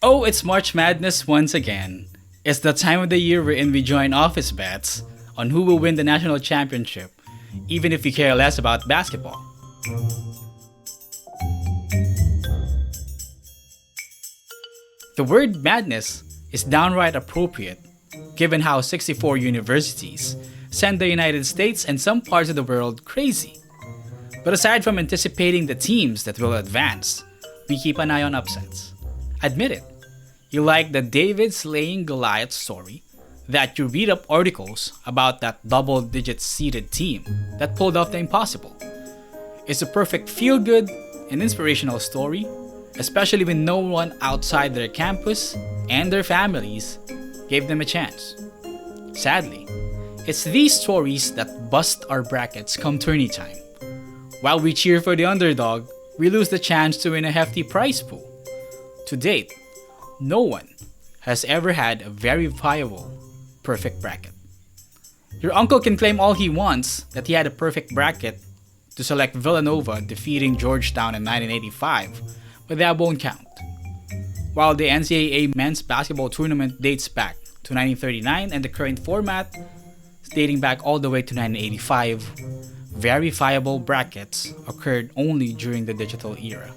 Oh, it's March Madness once again. It's the time of the year wherein we join office bets on who will win the national championship, even if we care less about basketball. The word madness is downright appropriate, given how 64 universities send the United States and some parts of the world crazy. But aside from anticipating the teams that will advance, we keep an eye on upsets. Admit it, you like the David slaying Goliath story, that you read up articles about that double-digit seeded team that pulled off the impossible. It's a perfect feel-good and inspirational story, especially when no one outside their campus and their families gave them a chance. Sadly, it's these stories that bust our brackets come tourney time. While we cheer for the underdog, we lose the chance to win a hefty prize pool. To date, no one has ever had a verifiable perfect bracket. Your uncle can claim all he wants that he had a perfect bracket to select Villanova defeating Georgetown in 1985, but that won't count. While the Ncaa men's basketball tournament dates back to 1939 and the current format is dating back all the way to 1985, verifiable brackets occurred only during the digital era.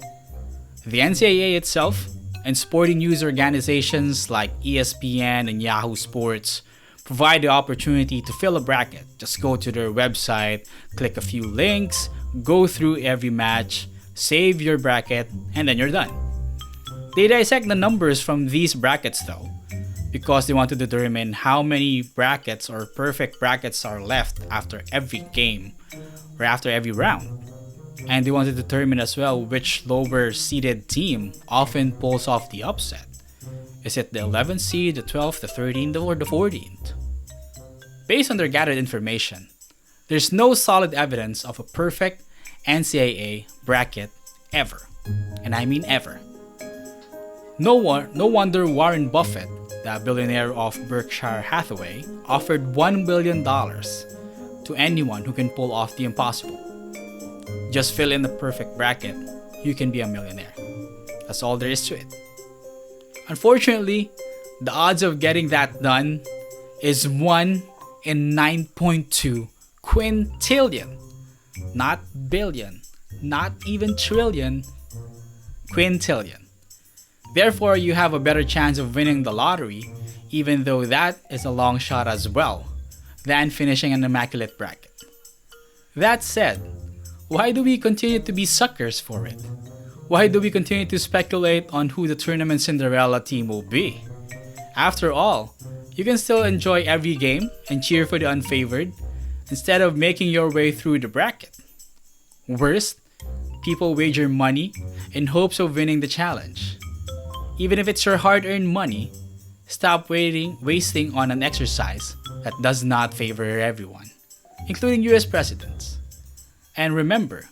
The Ncaa itself and sporting news organizations like ESPN and Yahoo Sports provide the opportunity to fill a bracket. Just go to their website, click a few links, go through every match, save your bracket, and then you're done. They dissect the numbers from these brackets though, because they want to determine how many brackets or perfect brackets are left after every game or after every round. And they want to determine as well which lower seeded team often pulls off the upset. Is it the 11th seed, the 12th, the 13th, or the 14th? Based on their gathered information, there's no solid evidence of a perfect NCAA bracket ever. And I mean ever. No wonder Warren Buffett, the billionaire of Berkshire Hathaway, offered $1 billion to anyone who can pull off the impossible. Just fill in the perfect bracket, you can be a millionaire. That's all there is to it. Unfortunately, the odds of getting that done is 1 in 9.2 quintillion. Not billion, not even trillion, quintillion. Therefore, you have a better chance of winning the lottery, even though that is a long shot as well, than finishing an immaculate bracket. That said, why do we continue to be suckers for it? Why do we continue to speculate on who the tournament Cinderella team will be? After all, you can still enjoy every game and cheer for the unfavored instead of making your way through the bracket. Worst, people wager money in hopes of winning the challenge. Even if it's your hard-earned money, stop wasting on an exercise that does not favor everyone, including US presidents. And remember,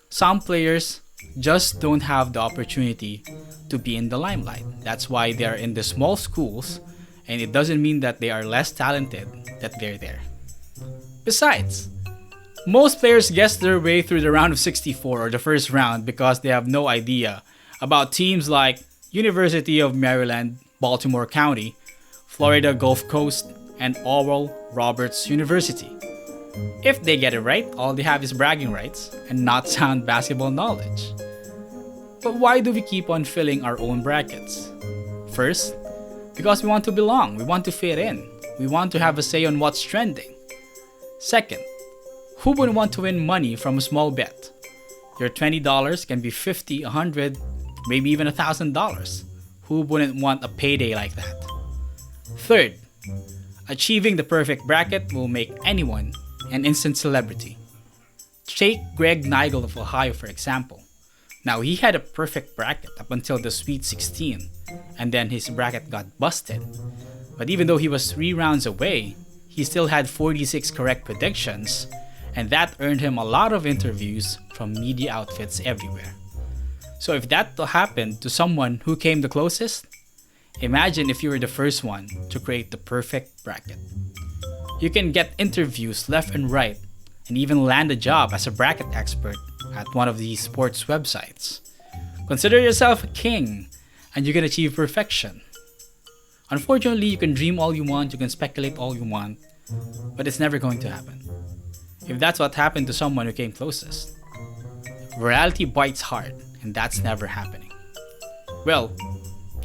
some players just don't have the opportunity to be in the limelight. That's why they are in the small schools, and it doesn't mean that they are less talented that they're there. Besides, most players guess their way through the round of 64 or the first round because they have no idea about teams like University of Maryland, Baltimore County, Florida Gulf Coast, and Oral Roberts University. If they get it right, all they have is bragging rights and not sound basketball knowledge. But why do we keep on filling our own brackets? First, because we want to belong, we want to fit in, we want to have a say on what's trending. Second, who wouldn't want to win money from a small bet? Your $20 can be $50, $100, maybe even $1,000. Who wouldn't want a payday like that? Third, achieving the perfect bracket will make anyone an instant celebrity. Take Greg Nigel of Ohio for example. Now he had a perfect bracket up until the Sweet 16, and then his bracket got busted. But even though he was 3 rounds away, he still had 46 correct predictions, and that earned him a lot of interviews from media outfits everywhere. So if that happened to someone who came the closest, imagine if you were the first one to create the perfect bracket. You can get interviews left and right and even land a job as a bracket expert at one of these sports websites. Consider yourself a king, and you can achieve perfection. Unfortunately, you can dream all you want, you can speculate all you want, but it's never going to happen. If that's what happened to someone who came closest. Reality bites hard, and that's never happening. Well,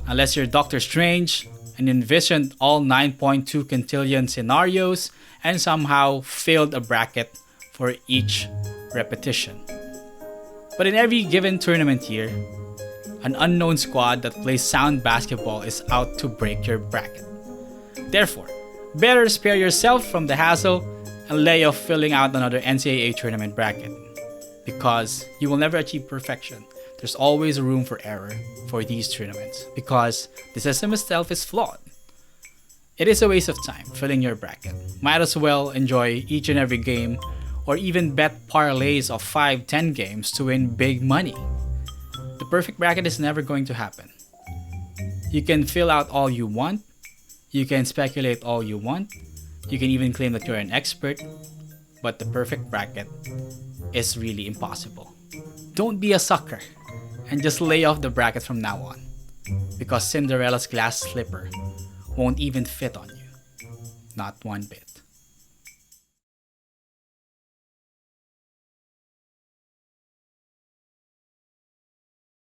unless you're Doctor Strange and envisioned all 9.2 quintillion scenarios and somehow failed a bracket for each repetition. But in every given tournament year, an unknown squad that plays sound basketball is out to break your bracket. Therefore, better spare yourself from the hassle and lay off filling out another NCAA tournament bracket. Because you will never achieve perfection. There's always room for error for these tournaments because the system itself is flawed. It is a waste of time filling your bracket. Might as well enjoy each and every game or even bet parlays of 5-10 games to win big money. The perfect bracket is never going to happen. You can fill out all you want, you can speculate all you want, you can even claim that you're an expert, but the perfect bracket is really impossible. Don't be a sucker and just lay off the bracket from now on, because Cinderella's glass slipper won't even fit on you. Not one bit.